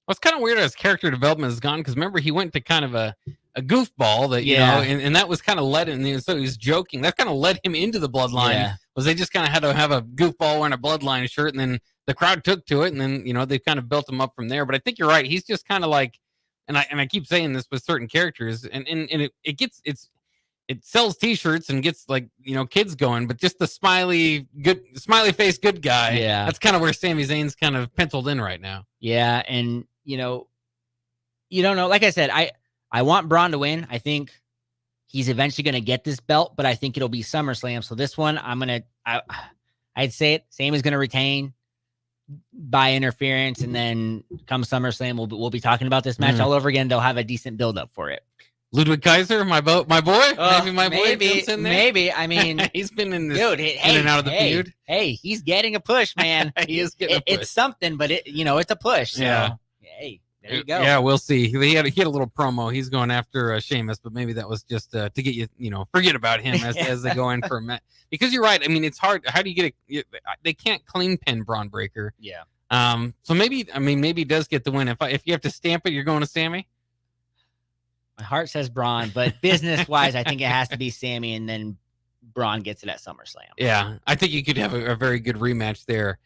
What's kind of weird as character development has gone, because remember he went to kind of a goofball that and that was kind of led him. So he was joking. That kind of led him into the bloodline. Yeah. Was they just kind of had to have a goofball wearing a bloodline shirt, and then the crowd took to it, and then they kind of built him up from there. But I think you're right. He's just kind of like, and I keep saying this with certain characters, and it sells T-shirts and gets kids going, but just the smiley face good guy. Yeah, that's kind of where Sami Zayn's kind of penciled in right now. Yeah, and you don't know. Like I said, I want Braun to win. I think he's eventually going to get this belt, but I think it'll be SummerSlam. So this one, I'd say it. Sami's going to retain by interference, and then come SummerSlam, we'll be talking about this match all over again. They'll have a decent build up for it. Ludwig Kaiser, my boy, maybe. I mean, he's been in this, dude, in and out of the feud. Hey, he's getting a push, man. He is getting a push. It's something, but it's a push. So, yeah. Hey, there you go. Yeah, we'll see. He had a little promo. He's going after Sheamus, but maybe that was just to get you, forget about him as they go in for a match. Because you're right. I mean, it's hard. How do you get they can't clean pin Braun Breaker. Yeah. So maybe he does get the win. If you have to stamp it, you're going to Sammy. My heart says Braun, but business-wise, I think it has to be Sammy, and then Braun gets it at SummerSlam. Yeah, I think you could have a very good rematch there.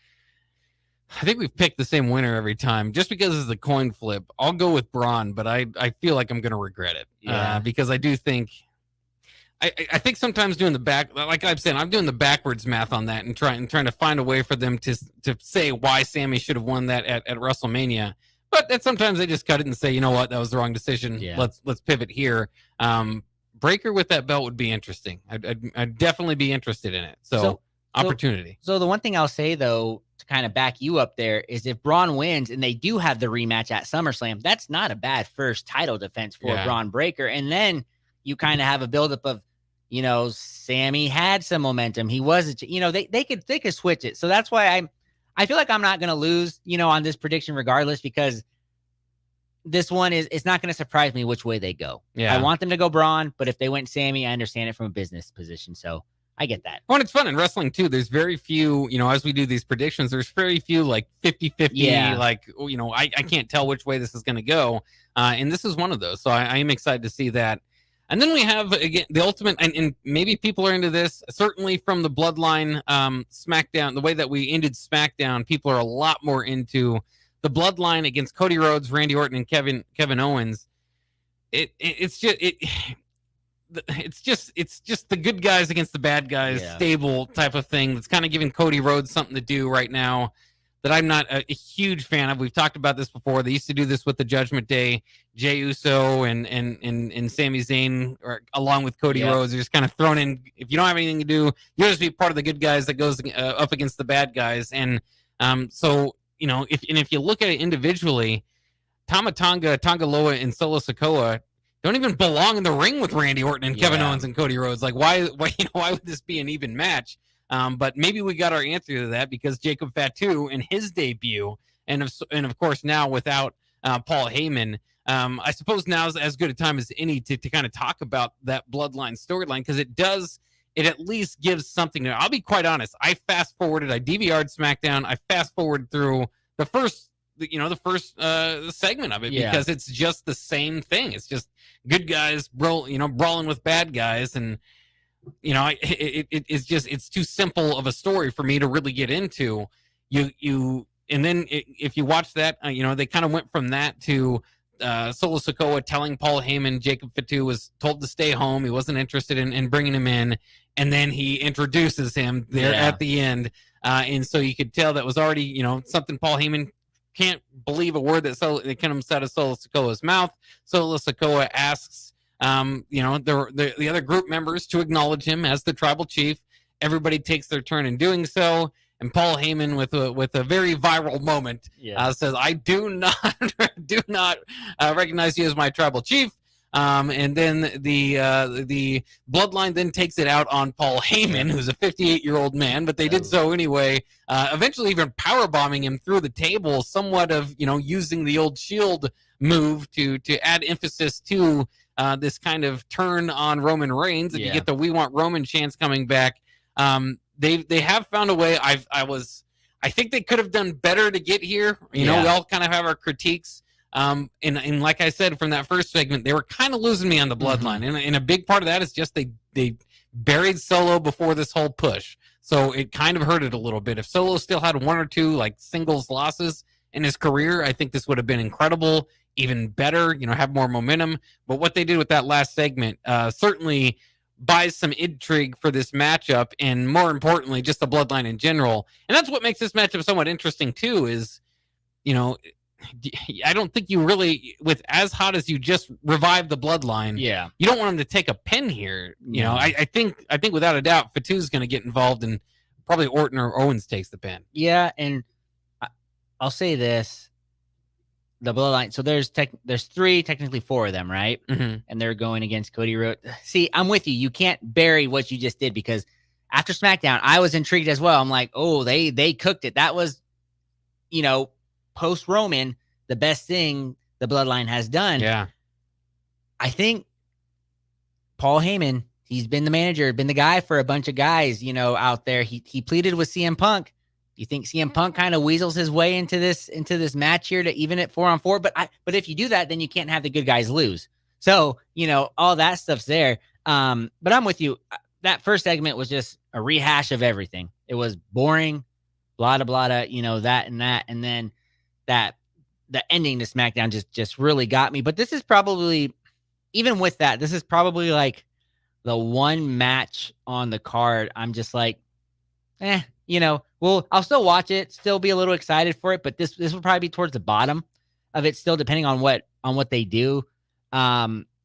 I think we've picked the same winner every time. Just because it's a coin flip, I'll go with Braun, but I feel like I'm going to regret it. Yeah. Because I do think... I think sometimes doing the back, like I've said, I'm doing the backwards math on that and trying to find a way for them to say why Sammy should have won that at WrestleMania. But that sometimes they just cut it and say, you know what, that was the wrong decision. Yeah. Let's pivot here. Breaker with that belt would be interesting. I'd definitely be interested in it. So opportunity. So the one thing I'll say though, to kind of back you up there, is if Braun wins and they do have the rematch at SummerSlam, that's not a bad first title defense for Braun Breaker. And then you kind of have a buildup of, Sammy had some momentum. He was, they could switch it. So that's why I feel like I'm not going to lose, on this prediction regardless, because this one it's not going to surprise me which way they go. Yeah. I want them to go Braun, but if they went Sammy, I understand it from a business position. So I get that. Well, and it's fun in wrestling too. There's very few, as we do these predictions, there's very few like 50-50, I can't tell which way this is going to go. And this is one of those. So I am excited to see that. And then we have, again, the ultimate, and maybe people are into this, certainly from the Bloodline SmackDown, the way that we ended SmackDown, people are a lot more into the Bloodline against Cody Rhodes, Randy Orton, and Kevin Owens. It's just the good guys against the bad guys, stable type of thing that's kind of giving Cody Rhodes something to do right now that I'm not a huge fan of. We've talked about this before. They used to do this with the Judgment Day, Jey Uso and Sami Zayn, or along with Cody Rhodes. They're just kind of thrown in. If you don't have anything to do, you'll just be part of the good guys that goes up against the bad guys. And so if you look at it individually, Tama Tonga Loa, and Solo Sikoa don't even belong in the ring with Randy Orton and Kevin Owens and Cody Rhodes. Like why would this be an even match? But maybe we got our answer to that because Jacob Fatu in his debut, and of course now without Paul Heyman, I suppose now is as good a time as any to kind of talk about that bloodline storyline, because it at least gives something to. I'll be quite honest. I fast forwarded. I DVR'd SmackDown. I fast forwarded through the first segment of it, because it's just the same thing. It's just good guys brawling with bad guys, and it's too simple of a story for me to really get into. And then if you watch that, they kind of went from that to Solo Sikoa telling Paul Heyman Jacob Fatu was told to stay home. He wasn't interested in bringing him in, and then he introduces him there at the end, and so you could tell that was already something Paul Heyman can't believe a word that comes out of Solo Sikoa's mouth. Solo Sikoa asks the other group members to acknowledge him as the tribal chief. Everybody takes their turn in doing so. And Paul Heyman, with a very viral moment, says, "I do not recognize you as my tribal chief." And then the bloodline then takes it out on Paul Heyman, who's a 58-year-old man, but they did so anyway. Eventually, even powerbombing him through the table, somewhat of using the old Shield move to add emphasis to this kind of turn on Roman Reigns, and you get the "We Want Roman" chants coming back. They have found a way. I think they could have done better to get here. We all kind of have our critiques. And like I said from that first segment, they were kind of losing me on the bloodline, and a big part of that is just they buried Solo before this whole push, so it kind of hurt it a little bit. If Solo still had one or two like singles losses in his career, I think this would have been incredible, even better. Have more momentum. But what they did with that last segment certainly buys some intrigue for this matchup, and more importantly, just the bloodline in general. And that's what makes this matchup somewhat interesting too, is, I don't think you really, with as hot as you just revived the bloodline, you don't want him to take a pin here. I think without a doubt, Fatu's going to get involved, and probably Orton or Owens takes the pin. Yeah, and I'll say this. The bloodline. So there's three, technically four of them, right? Mm-hmm. And they're going against Cody Rhodes. See, I'm with you. You can't bury what you just did, because after SmackDown, I was intrigued as well. I'm like, oh, they cooked it. That was, post Roman, the best thing the bloodline has done. Yeah. I think Paul Heyman, he's been the manager, been the guy for a bunch of guys, out there. He pleaded with CM Punk. You think CM Punk kind of weasels his way into this match here to even it 4-on-4? But if you do that, then you can't have the good guys lose. So, all that stuff's there. But I'm with you. That first segment was just a rehash of everything. It was boring, blah, blah, blah, that and that. And then the ending to SmackDown just really got me. But this is probably, even with that, this is probably like the one match on the card I'm just like, I'll still watch it, still be a little excited for it, but this will probably be towards the bottom of it still, depending on what they do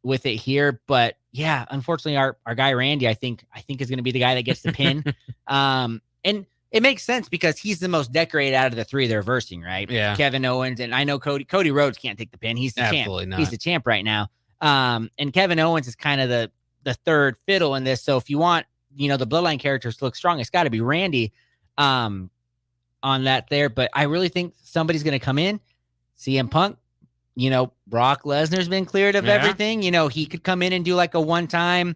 with it here. But yeah, unfortunately, our guy Randy, I think is going to be the guy that gets the pin. And it makes sense because he's the most decorated out of the three they're versing, right? Yeah. Kevin Owens, and I know Cody Rhodes can't take the pin. He's the Absolutely champ. not. He's the champ right now. And Kevin Owens is kind of the third fiddle in this. So if you want, the bloodline characters to look strong, it's got to be Randy on that there. But I really think somebody's going to come in. CM Punk, Brock Lesnar's been cleared of everything. He could come in and do like a one-time,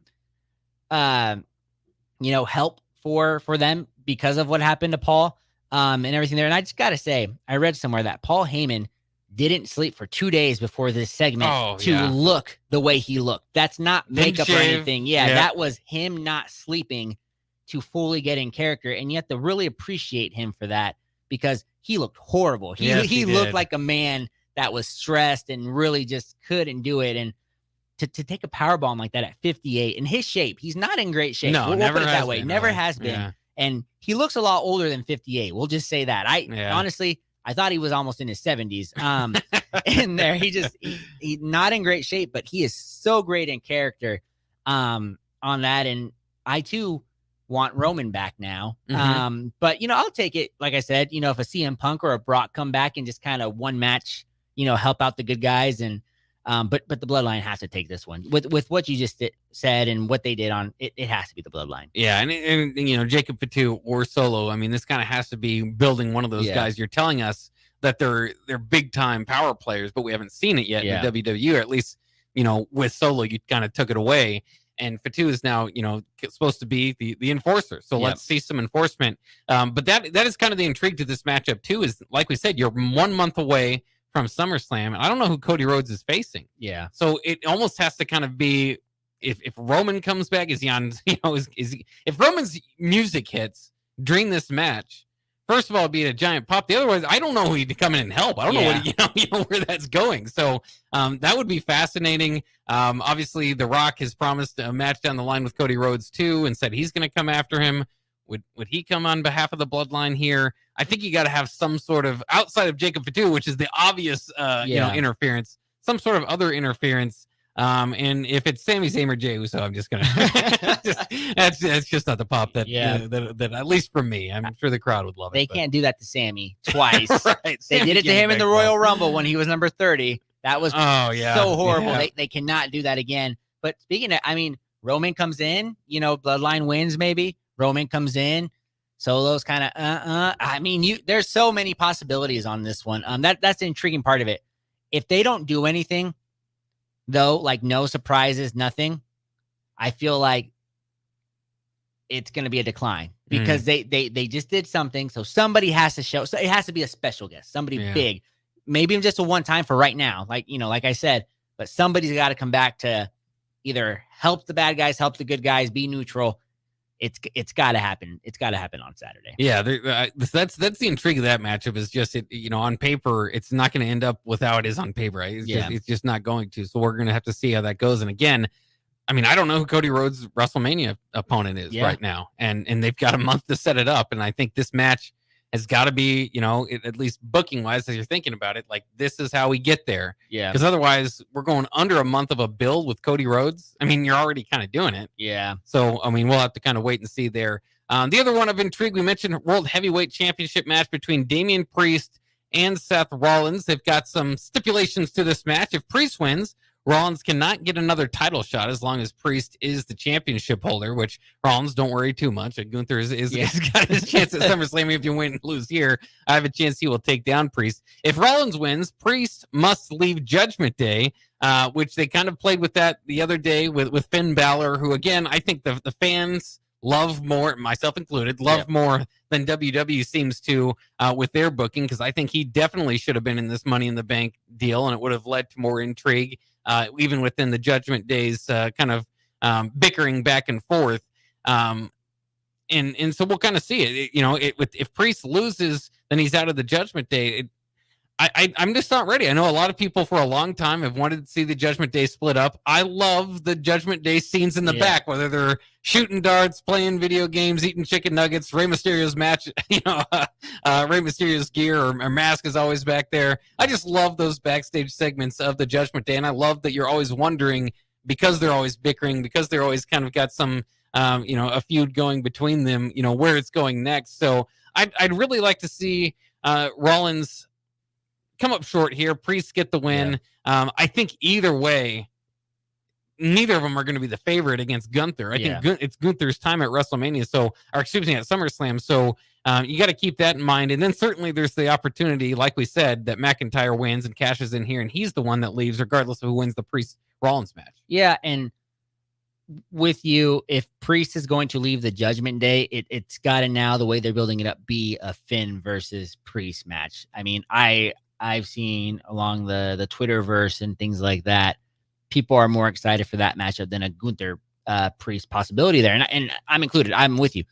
help for them because of what happened to Paul and everything there. And I just got to say, I read somewhere that Paul Heyman didn't sleep for 2 days before this segment look the way he looked. That's not makeup or anything. Yeah, that was him not sleeping to fully get in character. And you have to really appreciate him for that, because he looked horrible. He looked like a man that was stressed and really just couldn't do it. And to take a powerbomb like that at 58 in his shape, he's not in great shape. No, we'll never put it has that way. been, Never really. has been. Yeah. And he looks a lot older than 58. We'll just say that. Honestly, I thought he was almost in his 70s. In there, he's not in great shape, but he is so great in character on that. And I too want Roman back now. Mm-hmm. But I'll take it. Like I said, if a CM Punk or a Brock come back and just kind of one match, help out the good guys. And but the bloodline has to take this one with what you just said and what they did on it. It has to be the bloodline. Yeah, and Jacob Fatu or Solo. I mean, this kind of has to be building one of those guys. You're telling us that they're big time power players, but we haven't seen it yet Yeah. in the WWE, or at least, with Solo, you kind of took it away. And Fatu is now, supposed to be the enforcer. So let's see some enforcement. But that is kind of the intrigue to this matchup too, is like we said, you're 1 month away from SummerSlam. And I don't know who Cody Rhodes is facing. Yeah. So it almost has to kind of be, if Roman comes back, is he on, if Roman's music hits during this match, first of all, it'd be a giant pop. The other one, I don't know who he'd come in and help. I don't know what where that's going. So that would be fascinating. Obviously, The Rock has promised a match down the line with Cody Rhodes too, and said he's going to come after him. Would he come on behalf of the Bloodline here? I think you got to have some sort of, outside of Jacob Fatu, which is the obvious interference, some sort of other interference. And if it's Sami Zayn or Jey Uso, I'm just gonna that's just not the pop that at least for me. I'm sure the crowd would love it. They can't do that to Sammy twice. Right. They did it to him in the Royal Rumble when he was number 30. That was so horrible. Yeah. They cannot do that again. But speaking of, Roman comes in, Bloodline wins maybe. Roman comes in, Solo's kind of there's so many possibilities on this one. That's the intriguing part of it. If they don't do anything, though, like no surprises, nothing, I feel like it's going to be a decline because they just did something. So somebody has to show. So it has to be a special guest, somebody big, maybe just a one time for right now. Like I said, but somebody's got to come back to either help the bad guys, help the good guys, be neutral. It's got to happen. It's got to happen on Saturday. Yeah, that's the intrigue of that matchup. Is just on paper, it's not going to end up with how it is on paper. Right? It's just not going to. So we're going to have to see how that goes. And again, I don't know who Cody Rhodes' WrestleMania opponent is right now, and they've got a month to set it up. And I think this match has got to be, at least booking wise, as you're thinking about it, like this is how we get there. Yeah. Because otherwise, we're going under a month of a build with Cody Rhodes. You're already kind of doing it. Yeah. So, we'll have to kind of wait and see there. The other one of intrigue, we mentioned World Heavyweight Championship match between Damian Priest and Seth Rollins. They've got some stipulations to this match. If Priest wins, Rollins cannot get another title shot as long as Priest is the championship holder, which Rollins, don't worry too much. Gunther is got his chance at SummerSlam. If you win and lose here, I have a chance he will take down Priest. If Rollins wins, Priest must leave Judgment Day, which they kind of played with that the other day with Finn Balor, who, again, I think the fans love more, myself included, more than WWE seems to with their booking, because I think he definitely should have been in this Money in the Bank deal, and it would have led to more intrigue. Even within the Judgment Days, kind of bickering back and forth, and so we'll kind of see it. If Priest loses, then he's out of the Judgment Day. I'm just not ready. I know a lot of people for a long time have wanted to see the Judgment Day split up. I love the Judgment Day scenes in the back, whether they're shooting darts, playing video games, eating chicken nuggets. Rey Mysterio's match, Rey Mysterio's gear or mask is always back there. I just love those backstage segments of the Judgment Day, and I love that you're always wondering, because they're always bickering, because they're always kind of got some, a feud going between them, where it's going next. So I'd really like to see Rollins come up short here. Priest get the win. I think either way, neither of them are going to be the favorite against Gunther. I think it's Gunther's time at WrestleMania. At SummerSlam. So you got to keep that in mind. And then certainly there's the opportunity, like we said, that McIntyre wins and cashes in here, and he's the one that leaves, regardless of who wins the Priest Rollins match. Yeah, and with you, if Priest is going to leave the Judgment Day, it's got to, now the way they're building it up, be a Finn versus Priest match. I've seen along the Twitterverse and things like that, people are more excited for that matchup than a Gunther Priest possibility there. And I'm included. I'm with you.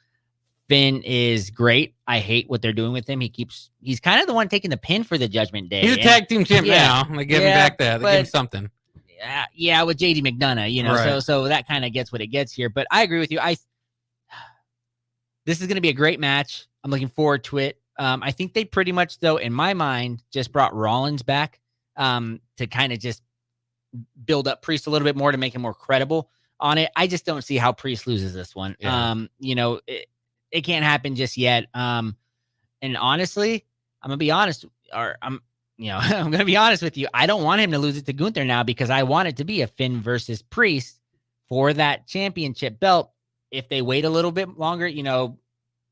Finn is great. I hate what they're doing with him. He's kind of the one taking the pin for the Judgment Day. He's a tag team champ now. They give him back that. They give him something. Yeah, with JD McDonough, right. So that kind of gets what it gets here. But I agree with you. This is going to be a great match. I'm looking forward to it. I think they pretty much, though, in my mind, just brought Rollins back to kind of just build up Priest a little bit more to make him more credible on it. I just don't see how Priest loses this one. Yeah. It can't happen just yet. And honestly, I'm gonna be honest, I'm gonna be honest with you. I don't want him to lose it to Gunther now, because I want it to be a Finn versus Priest for that championship belt. If they wait a little bit longer,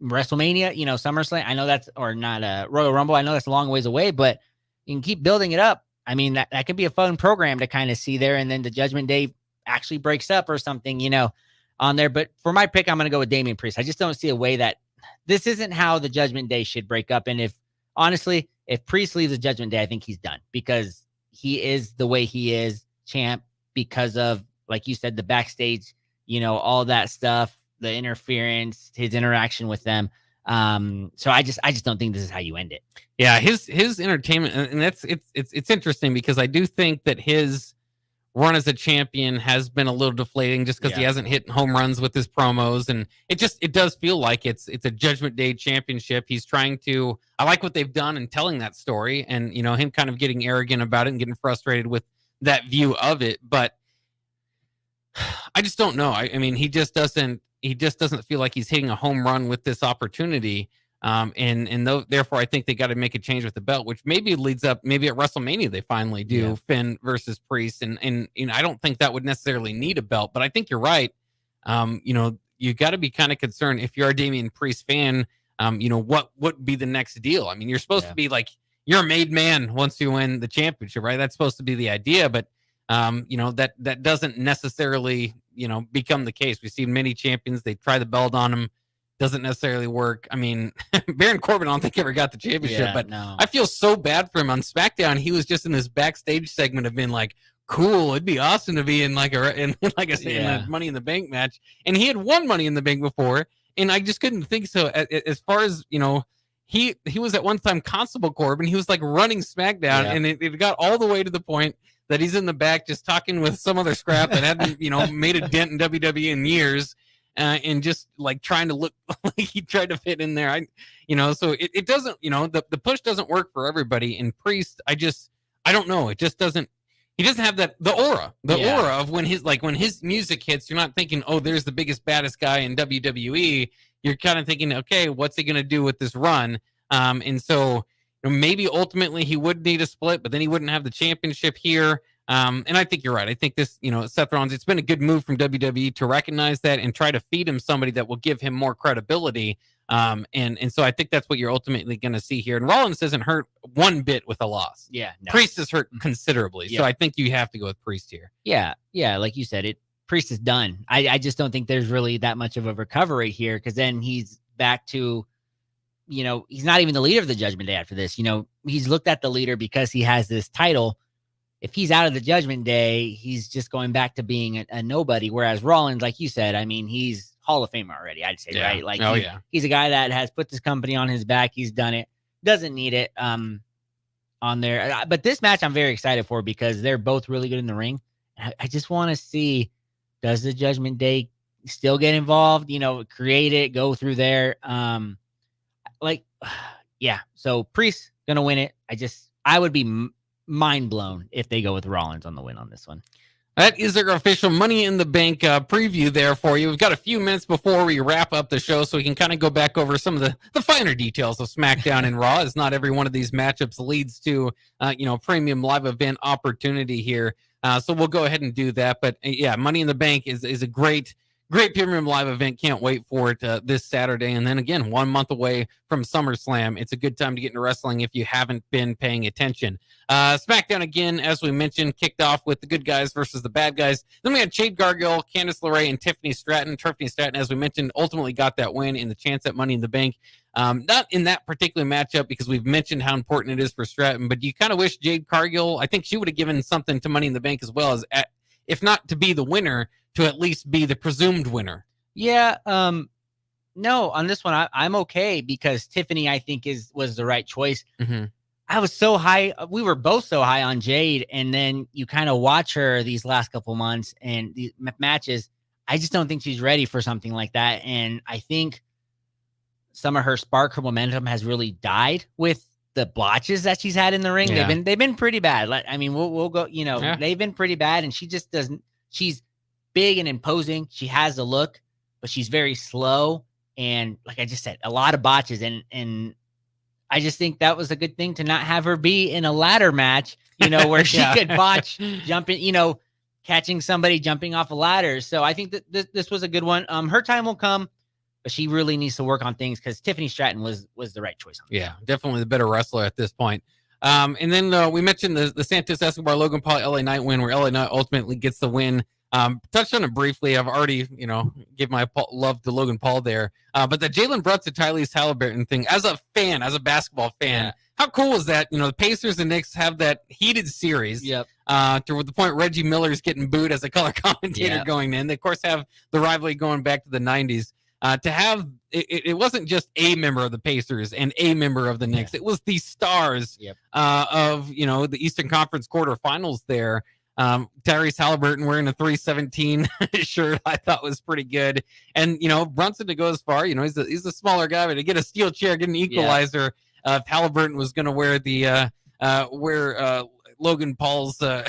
WrestleMania, SummerSlam. I know that's, or not Royal Rumble. I know that's a long ways away, but you can keep building it up. I mean, that could be a fun program to kind of see there. And then the Judgment Day actually breaks up or something, on there. But for my pick, I'm going to go with Damian Priest. I just don't see a way that this isn't how the Judgment Day should break up. And if Priest leaves the Judgment Day, I think he's done, because he is the way he is, champ, because of, like you said, the backstage, all that stuff, the interference, his interaction with them. So I just don't think this is how you end it. Yeah, his entertainment, and it's interesting, because I do think that his run as a champion has been a little deflating, just because he hasn't hit home runs with his promos, and it does feel like it's a Judgment Day championship. He's trying to, I like what they've done in telling that story, and him kind of getting arrogant about it and getting frustrated with that view of it. But I just don't know. I mean, he just doesn't feel like he's hitting a home run with this opportunity. Therefore, I think they got to make a change with the belt, which maybe leads up, maybe at WrestleMania they finally do Finn versus Priest, and I don't think that would necessarily need a belt, but I think you're right. You got to be kind of concerned if you're a Damian Priest fan. What would be the next deal? I mean, you're supposed to be like, you're a made man once you win the championship, right? That's supposed to be the idea, but that doesn't necessarily become the case. We've seen many champions, they try the belt on him, doesn't necessarily work. I mean, Baron Corbin, I don't think ever got the championship, but no. I feel so bad for him. On SmackDown, he was just in this backstage segment of being like, cool, it'd be awesome to be in in a Money in the Bank match, and he had won Money in the Bank before, and I just couldn't think so. As far as he was at one time Constable Corbin. He was like running SmackDown, and it got all the way to the point that he's in the back just talking with some other scrap that hadn't made a dent in WWE in years. And just like trying to look like he tried to fit in there. So it doesn't, the push doesn't work for everybody. And Priest, I don't know. It just doesn't, he doesn't have the aura of when his music hits, you're not thinking, oh, there's the biggest, baddest guy in WWE. You're kind of thinking, okay, what's he going to do with this run? And so maybe ultimately he would need a split, but then he wouldn't have the championship here. And I think you're right. I think this, Seth Rollins, it's been a good move from WWE to recognize that and try to feed him somebody that will give him more credibility. And so I think that's what you're ultimately going to see here. And Rollins isn't hurt one bit with a loss. Yeah. No. Priest is hurt considerably. Yeah. So I think you have to go with Priest here. Yeah. Yeah. Like you said, Priest is done. I just don't think there's really that much of a recovery here, because then he's back to, he's not even the leader of the Judgment Day after this. He's looked at the leader because he has this title. If he's out of the Judgment Day, he's just going back to being a nobody. Whereas Rollins, like you said, I mean, he's Hall of Famer already, I'd say, right? Like, he's a guy that has put this company on his back. He's done it. Doesn't need it on there. But this match I'm very excited for, because they're both really good in the ring. I just want to see, does the Judgment Day still get involved? Create it, go through there. So Priest going to win it. I would be mind blown if they go with Rollins on the win on this one. That is our official Money in the Bank preview there for you. We've got a few minutes before we wrap up the show, so we can kind of go back over some of the finer details of SmackDown and Raw, as not every one of these matchups leads to premium live event opportunity here. So we'll go ahead and do that. But Money in the Bank is a great premium live event. Can't wait for it this Saturday. And then again, 1 month away from SummerSlam. It's a good time to get into wrestling if you haven't been paying attention. SmackDown, again, as we mentioned, kicked off with the good guys versus the bad guys. Then we had Jade Cargill, Candice LeRae, and Tiffany Stratton. Tiffany Stratton, as we mentioned, ultimately got that win in the chance at Money in the Bank. Not in that particular matchup, because we've mentioned how important it is for Stratton, but you kind of wish Jade Cargill, I think she would have given something to Money in the Bank as well, as if not to be the winner, to at least be the presumed winner. Yeah. No, on this one, I'm okay, because Tiffany, I think, was the right choice. Mm-hmm. I was so high. We were both so high on Jade. And then you kind of watch her these last couple months and these matches. I just don't think she's ready for something like that. And I think some of her spark, her momentum has really died with the blotches that she's had in the ring. Yeah. They've been pretty bad. I mean, we'll go, They've been pretty bad. And she just doesn't, she's big and imposing. She has the look, but she's very slow. And like I just said, a lot of botches. And I just think that was a good thing to not have her be in a ladder match, where she could botch jumping, catching somebody jumping off a ladder. So I think that this was a good one. Her time will come. but she really needs to work on things because Tiffany Stratton was the right choice. Yeah, definitely the better wrestler at this point. And then we mentioned the Santos Escobar Logan Paul LA Knight win, where LA Knight ultimately gets the win. Touched on it briefly. I've already, give my love to Logan Paul there. But the Jalen Brunson, Tyrese Halliburton thing, as a fan, as a basketball fan, how cool is that? The Pacers and Knicks have that heated series. Yep. To the point Reggie Miller's getting booed as a color commentator going in. They, of course, have the rivalry going back to the 90s. To have it wasn't just a member of the Pacers and a member of the Knicks. It was the stars of the Eastern Conference quarterfinals there. Tyrese Halliburton wearing a 317 shirt I thought was pretty good. And Brunson to go as far, he's a smaller guy, but to get a steel chair, get an equalizer. If Halliburton was going to wear the Logan Paul's the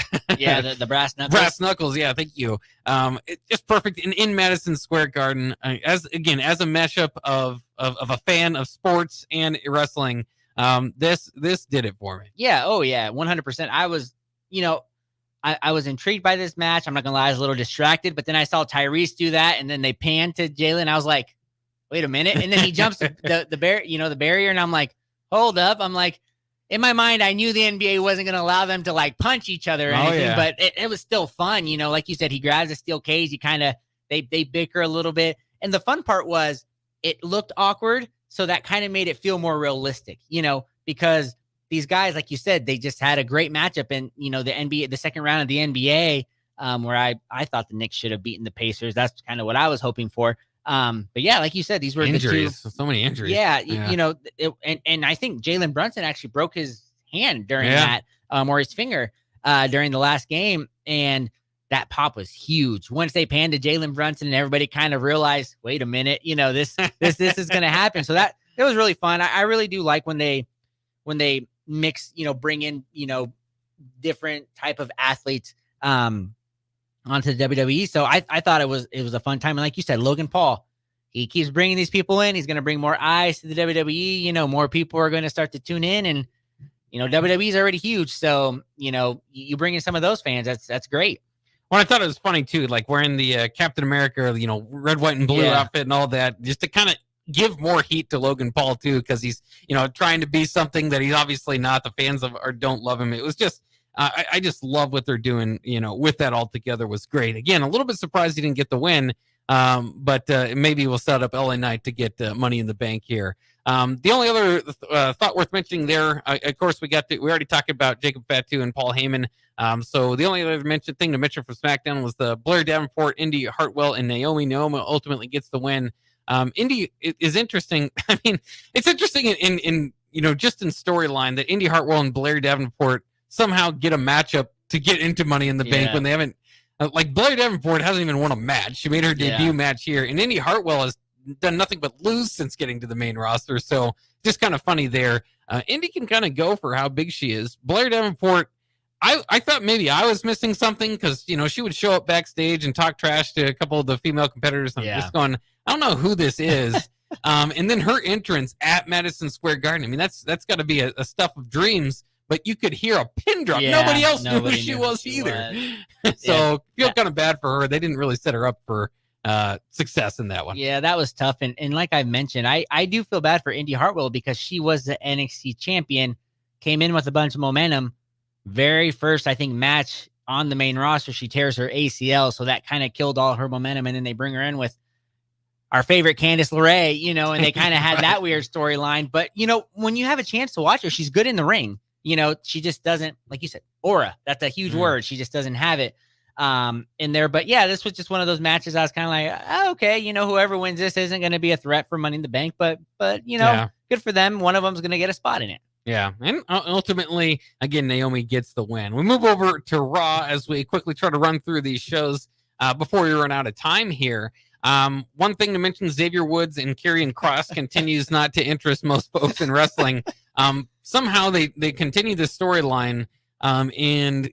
brass knuckles. Brass knuckles, yeah, thank you. It's just perfect in Madison Square Garden. As a mashup of a fan of sports and wrestling, this did it for me. Yeah, 100%. I was, I was intrigued by this match. I'm not gonna lie, I was a little distracted, but then I saw Tyrese do that, and then they panned to Jalen. I was like, wait a minute, and then he jumps the barrier, and I'm like, hold up. I'm like, in my mind, I knew the NBA wasn't going to allow them to like punch each other or anything, but it was still fun. Like you said, he grabs a steel cage. He kind of, they bicker a little bit. And the fun part was it looked awkward. So that kind of made it feel more realistic, because these guys, like you said, they just had a great matchup in, the NBA, the second round of the NBA, where I thought the Knicks should have beaten the Pacers. That's kind of what I was hoping for. But yeah, like you said, these were injuries. The two, so many injuries. Yeah. And I think Jalen Brunson actually broke his hand during that, or his finger, during the last game. And that pop was huge. Once they panned to Jalen Brunson and everybody kind of realized, wait a minute, this is going to happen. So that it was really fun. I really do like when they mix, bring in, different type of athletes, onto the WWE. So I thought it was a fun time. And like you said, Logan Paul, he keeps bringing these people in. He's going to bring more eyes to the WWE. More people are going to start to tune in, and, WWE is already huge. So, you bring in some of those fans. That's great. Well, I thought it was funny too, like wearing the Captain America, red, white, and blue outfit and all that, just to kind of give more heat to Logan Paul too, because he's, trying to be something that he's obviously not. The fans don't love him. It was just, I just love what they're doing, with that all together was great. Again, a little bit surprised he didn't get the win, but maybe we'll set up LA Knight to get Money in the Bank here. The only other thought worth mentioning there, of course, we already talked about Jacob Fatu and Paul Heyman. So the only other thing to mention from SmackDown was the Blair Davenport, Indy Hartwell, and Naomi. Naomi ultimately gets the win. Indy is interesting. I mean, it's interesting in just in storyline that Indy Hartwell and Blair Davenport somehow get a matchup to get into Money in the Bank when they haven't, like Blair Davenport hasn't even won a match. She made her debut match here, and Indy Hartwell has done nothing but lose since getting to the main roster. So just kind of funny there. Indy can kind of go for how big she is. Blair Davenport, I thought maybe I was missing something because, she would show up backstage and talk trash to a couple of the female competitors. I'm just going, I don't know who this is. And then her entrance at Madison Square Garden. I mean, that's got to be a stuff of dreams. But you could hear a pin drop. Nobody else knew who she was either. So feel kind of bad for her. They didn't really set her up for success in that one. Yeah, that was tough. And like I mentioned, I do feel bad for Indy Hartwell because she was the NXT champion, came in with a bunch of momentum. Very first, I think, match on the main roster, she tears her ACL. So that kind of killed all her momentum. And then they bring her in with our favorite Candice LeRae, and they kind of had that weird storyline. But, when you have a chance to watch her, she's good in the ring. She just doesn't, like you said, aura. That's a huge word. She just doesn't have it in there. But yeah, this was just one of those matches I was kind of like, oh, okay, whoever wins this isn't going to be a threat for Money in the Bank. But good for them. One of them's going to get a spot in it. Yeah, and ultimately, again, Naomi gets the win. We move over to Raw as we quickly try to run through these shows before we run out of time here. One thing to mention, Xavier Woods and Karrion Kross continues not to interest most folks in wrestling. Somehow they continue the storyline, and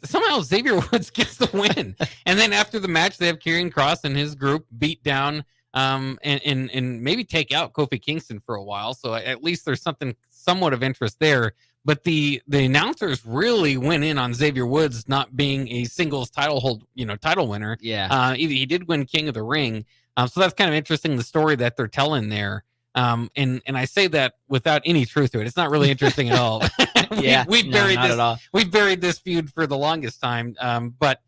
somehow Xavier Woods gets the win. And then after the match, they have Karrion Kross and his group beat down and maybe take out Kofi Kingston for a while. So at least there's something somewhat of interest there. But the announcers really went in on Xavier Woods not being a singles title winner. Yeah. He did win King of the Ring. So that's kind of interesting, the story that they're telling there. And I say that without any truth to it. It's not really interesting at all. we buried not this. at all. We buried this feud for the longest time. But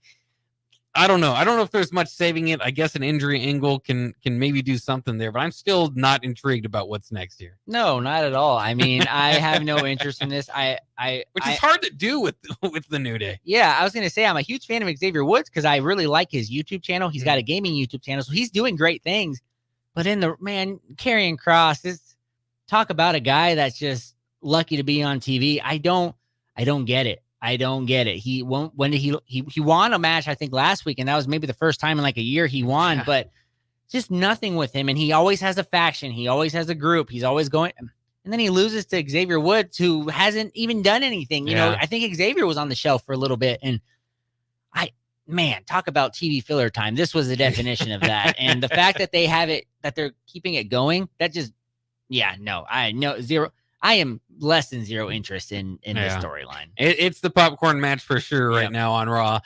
I don't know. I don't know if there's much saving it. I guess an injury angle can maybe do something there, but I'm still not intrigued about what's next here. No, not at all. I mean, I have no interest in this. Which is hard to do with the New Day. Yeah, I was gonna say I'm a huge fan of Xavier Woods because I really like his YouTube channel. He's got a gaming YouTube channel, so he's doing great things. But in the Karrion Kross, talk about a guy that's just lucky to be on TV. I don't get it. I don't get it. He won't. When did he won a match, I think last week, and that was maybe the first time in like a year he won. But just nothing with him, and he always has a faction. He always has a group. He's always going, and then he loses to Xavier Woods, who hasn't even done anything. You know, I think Xavier was on the shelf for a little bit, and talk about TV filler time. This was the definition of that, and the fact that they have it, that they're keeping it going, that just, I am less than zero interest in this storyline. It's the popcorn match for sure right now on Raw.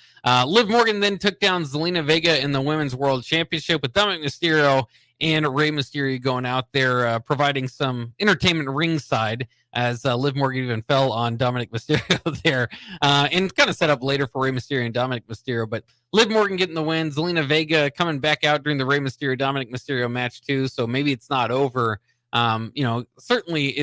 Liv Morgan then took down Zelina Vega in the Women's World Championship with Dominic Mysterio and Rey Mysterio going out there providing some entertainment ringside as Liv Morgan even fell on Dominic Mysterio there and kind of set up later for Rey Mysterio and Dominic Mysterio. But Liv Morgan getting the win. Zelina Vega coming back out during the Rey Mysterio Dominic Mysterio match too. So maybe it's not over. Certainly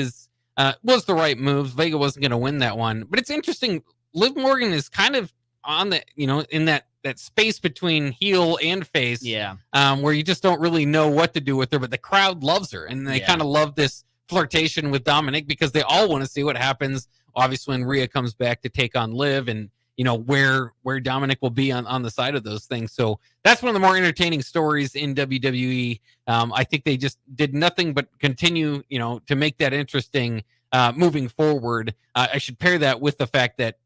was the right moves. Vega wasn't going to win that one, but it's interesting. Liv Morgan is kind of on the, in that space between heel and face, where you just don't really know what to do with her, but the crowd loves her, and they kind of love this flirtation with Dominic because they all want to see what happens. Obviously, when Rhea comes back to take on Liv, and where Dominic will be on the side of those things. So that's one of the more entertaining stories in WWE. I think they just did nothing but continue, to make that interesting moving forward. I should pair that with the fact that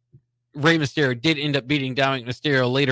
Rey Mysterio did end up beating Dominic Mysterio later